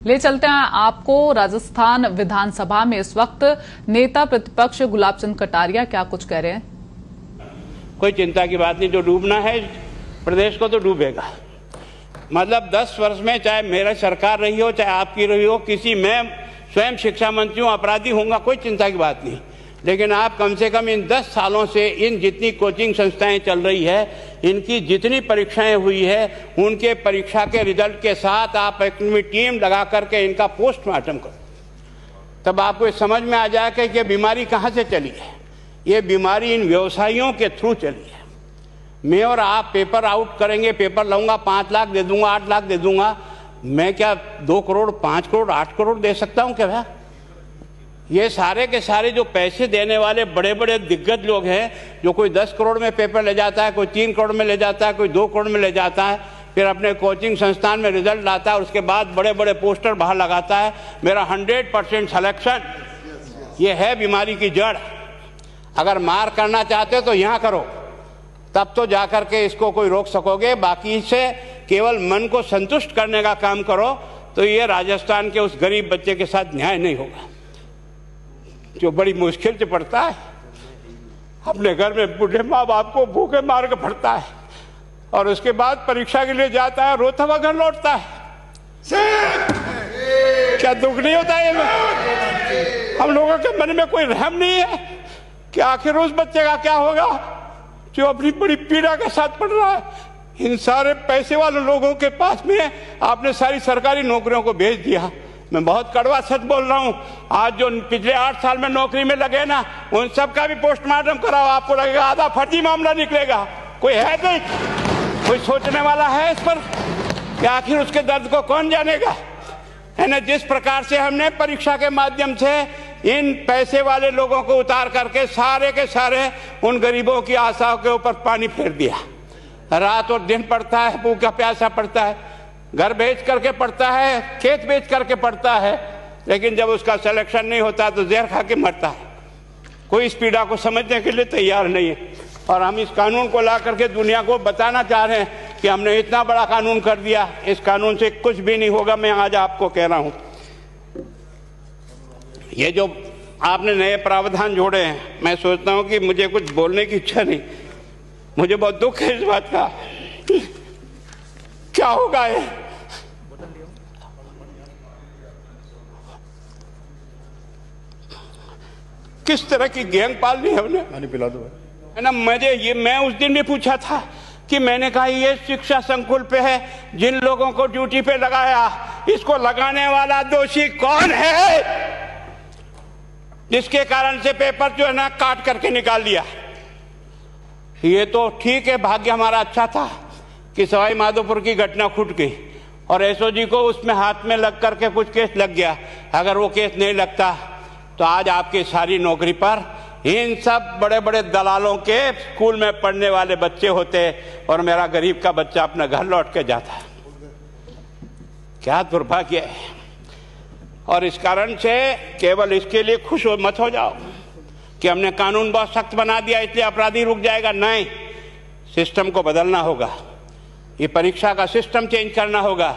ले चलते हैं आपको राजस्थान विधानसभा में इस वक्त नेता प्रतिपक्ष गुलाब चंद कटारिया क्या कुछ कह रहे हैं। कोई चिंता की बात नहीं, जो डूबना है प्रदेश को तो डूबेगा। मतलब 10 वर्ष में चाहे मेरी सरकार रही हो चाहे आपकी रही हो, किसी मैं स्वयं शिक्षा मंत्री हूँ, अपराधी होऊंगा, कोई चिंता की बात नहीं। लेकिन आप कम से कम इन 10 सालों से इन जितनी कोचिंग संस्थाएं चल रही है, इनकी जितनी परीक्षाएं हुई है, उनके परीक्षा के रिजल्ट के साथ आप अपनी टीम लगा करके इनका पोस्टमार्टम करो, तब आपको समझ में आ जाएगा कि बीमारी कहाँ से चली है। ये बीमारी इन व्यवसायियों के थ्रू चली है। मैं और आप पेपर आउट करेंगे, पेपर लाऊंगा 5 लाख दे दूंगा, 8 लाख दे दूंगा, मैं क्या 2 करोड़ 5 करोड़ 8 करोड़ दे सकता हूं क्या? ये सारे के सारे जो पैसे देने वाले बड़े बड़े दिग्गज लोग हैं, जो कोई 10 करोड़ में पेपर ले जाता है, कोई 3 करोड़ में ले जाता है, कोई 2 करोड़ में ले जाता है, फिर अपने कोचिंग संस्थान में रिजल्ट लाता है, उसके बाद बड़े बड़े पोस्टर बाहर लगाता है, मेरा 100% सिलेक्शन। ये है बीमारी की जड़। अगर मार करना चाहते हो तो यहाँ करो, तब तो जाकर के इसको कोई रोक सकोगे। बाकी से केवल मन को संतुष्ट करने का काम करो तो ये राजस्थान के उस गरीब बच्चे के साथ न्याय नहीं होगा, जो बड़ी मुश्किल से पढ़ता है, अपने घर में बूढ़े माँ बाप को भूखे मार के पढ़ता है और उसके बाद परीक्षा के लिए जाता है, रोता हुआ घर लौटता है। क्या दुख नहीं होता है? हम लोगों के मन में कोई रहम नहीं है कि आखिर उस बच्चे का क्या होगा जो अपनी बड़ी पीड़ा के साथ पढ़ रहा है। इन सारे पैसे वाले लोगों के पास में आपने सारी सरकारी नौकरियों को भेज दिया। मैं बहुत कड़वा सच बोल रहा हूं। आज जो पिछले 8 साल में नौकरी में लगे ना, उन सब का भी पोस्टमार्टम कराओ, आपको लगेगा आधा फर्जी मामला निकलेगा। कोई है नहीं, कोई सोचने वाला है इस पर कि आखिर उसके दर्द को कौन जानेगा? है ना। जिस प्रकार से हमने परीक्षा के माध्यम से इन पैसे वाले लोगों को उतार करके सारे के सारे उन गरीबों की आशाओं के ऊपर पानी फेर दिया। रात और दिन पड़ता है, भूखा प्यासा पड़ता है, घर बेच करके पढ़ता है, खेत बेच करके पढ़ता है, लेकिन जब उसका सिलेक्शन नहीं होता तो जहर खा के मरता है। कोई इस पीड़ा को समझने के लिए तैयार नहीं है। और हम इस कानून को ला करके दुनिया को बताना चाह रहे हैं कि हमने इतना बड़ा कानून कर दिया, इस कानून से कुछ भी नहीं होगा। मैं आज आपको कह रहा हूं, ये जो आपने नए प्रावधान जोड़े हैं, मैं सोचता हूं कि मुझे कुछ बोलने की इच्छा नहीं, मुझे बहुत दुख है इस बात का। क्या होगा ये? किस तरह की गैंग पालनी है हमने? पानी पिला दो, है ना। मैं उस दिन भी पूछा था कि मैंने कहा ये शिक्षा संकुल पे है, जिन लोगों को ड्यूटी पे लगाया, इसको लगाने वाला दोषी कौन है, जिसके कारण से पेपर जो है ना काट करके निकाल दिया। ये तो ठीक है, भाग्य हमारा अच्छा था कि सवाई माधोपुर की घटना छूट गई और एसओजी को उसमें हाथ में लग करके कुछ केस लग गया। अगर वो केस नहीं लगता तो आज आपकी सारी नौकरी पर इन सब बड़े बड़े दलालों के स्कूल में पढ़ने वाले बच्चे होते और मेरा गरीब का बच्चा अपना घर लौट के जाता। क्या दुर्भाग्य है। और इस कारण से केवल इसके लिए खुश मत हो जाओ कि हमने कानून बहुत सख्त बना दिया इसलिए अपराधी रुक जाएगा। नहीं, सिस्टम को बदलना होगा, ये परीक्षा का सिस्टम चेंज करना होगा।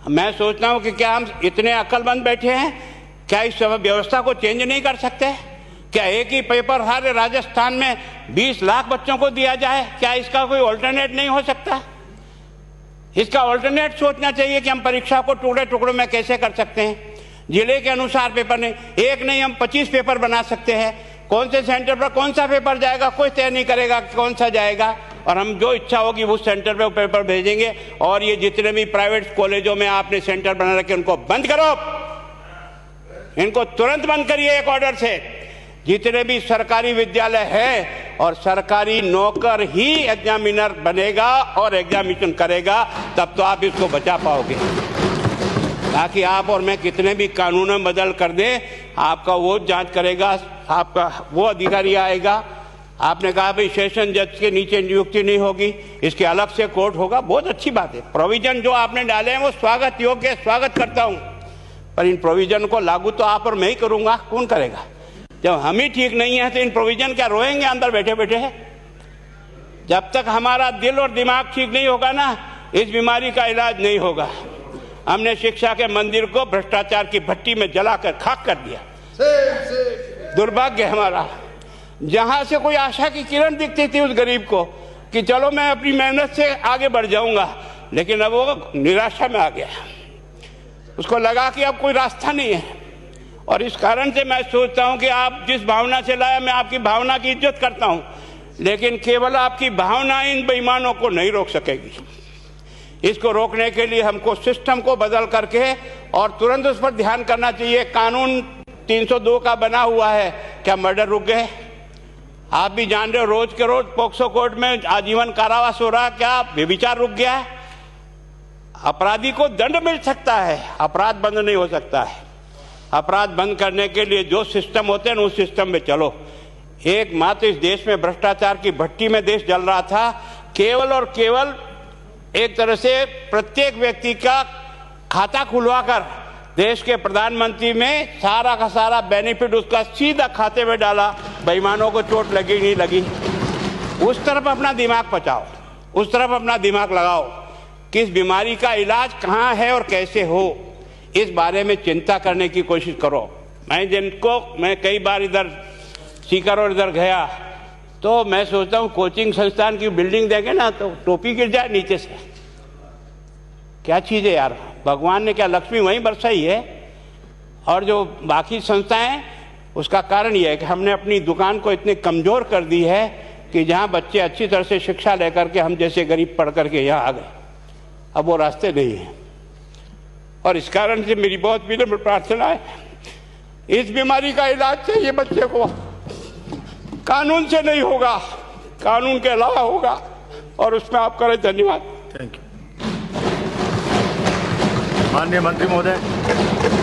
मैं सोचता हूं कि क्या हम इतने अक्लमंद बैठे हैं, क्या इस व्यवस्था को चेंज नहीं कर सकते? क्या एक ही पेपर हर राजस्थान में 20 लाख बच्चों को दिया जाए? क्या इसका कोई ऑल्टरनेट नहीं हो सकता? इसका ऑल्टरनेट सोचना चाहिए कि हम परीक्षा को टुकड़े टुकड़ों में कैसे कर सकते हैं। जिले के अनुसार पेपर नहीं, एक नहीं हम 25 पेपर बना सकते हैं। कौन से सेंटर पर कौन सा पेपर जाएगा कोई तय नहीं करेगा कौन सा जाएगा, और हम जो इच्छा होगी उस सेंटर पे वो पेपर भेजेंगे। और ये जितने भी प्राइवेट कॉलेजों में आपने सेंटर बना रखे उनको बंद करो, इनको तुरंत बंद करिए एक ऑर्डर से। जितने भी सरकारी विद्यालय है और सरकारी नौकर ही एग्जामिनर बनेगा और एग्जामिनेशन करेगा, तब तो आप इसको बचा पाओगे। ताकि आप और मैं कितने भी कानून बदल कर दें, आपका वो जांच करेगा, आपका वो अधिकारी आएगा। आपने कहा भाई सेशन जज के नीचे नियुक्ति नहीं होगी, इसके अलग से कोर्ट होगा, बहुत अच्छी बात है। प्रोविजन जो आपने डाले हैं वो स्वागत योग्य, स्वागत करता हूं, पर इन प्रोविजन को लागू तो आप और मैं ही करूंगा, कौन करेगा? जब हम ही ठीक नहीं है तो इन प्रोविजन क्या रोएंगे अंदर बैठे बैठे? जब तक हमारा दिल और दिमाग ठीक नहीं होगा ना, इस बीमारी का इलाज नहीं होगा। हमने शिक्षा के मंदिर को भ्रष्टाचार की भट्टी में जलाकर खाक कर दिया। दुर्भाग्य हमारा, जहां से कोई आशा की किरण दिखती थी उस गरीब को कि चलो मैं अपनी मेहनत से आगे बढ़ जाऊंगा, लेकिन अब वो निराशा में आ गया। उसको लगा कि अब कोई रास्ता नहीं है। और इस कारण से मैं सोचता हूं कि आप जिस भावना से लाया, मैं आपकी भावना की इज्जत करता हूं, लेकिन केवल आपकी भावना इन बेईमानों को नहीं रोक सकेगी। इसको रोकने के लिए हमको सिस्टम को बदल करके और तुरंत उस पर ध्यान करना चाहिए। कानून 302 का बना हुआ है, क्या मर्डर रुक गए? आप भी जान रहे हो, रोज के रोज पोक्सो कोर्ट में आजीवन कारावास हो रहा, क्या व्यभिचार रुक गया है? अपराधी को दंड मिल सकता है, अपराध बंद नहीं हो सकता है। अपराध बंद करने के लिए जो सिस्टम होते हैं उस सिस्टम में चलो। एकमात्र इस देश में भ्रष्टाचार की भट्टी में देश जल रहा था, केवल और केवल एक तरह से प्रत्येक व्यक्ति का खाता खुलवाकर देश के प्रधानमंत्री में सारा का सारा बेनिफिट उसका सीधा खाते में डाला। बेईमानों को चोट लगी नहीं लगी, उस तरफ अपना दिमाग बचाओ, उस तरफ अपना दिमाग लगाओ। किस बीमारी का इलाज कहाँ है और कैसे हो, इस बारे में चिंता करने की कोशिश करो। मैं कई बार इधर सीकर और इधर गया तो मैं सोचता हूँ कोचिंग संस्थान की बिल्डिंग देंगे ना तो टोपी गिर जाए नीचे से। क्या चीज़ है यार, भगवान ने क्या लक्ष्मी वहीं बरसाई है। और जो बाकी संस्थाएं, उसका कारण यह है कि हमने अपनी दुकान को इतनी कमज़ोर कर दी है कि जहाँ बच्चे अच्छी तरह से शिक्षा लेकर के हम जैसे गरीब पढ़ करके यहाँ आ गए, अब वो रास्ते नहीं हैं। और इस कारण से मेरी बहुत विनम्र प्रार्थना है, इस बीमारी का इलाज चाहिए बच्चे को, कानून से नहीं होगा, कानून के अलावा होगा, और उसमें आप करें। धन्यवाद। Thank you. माननीय मंत्री महोदय।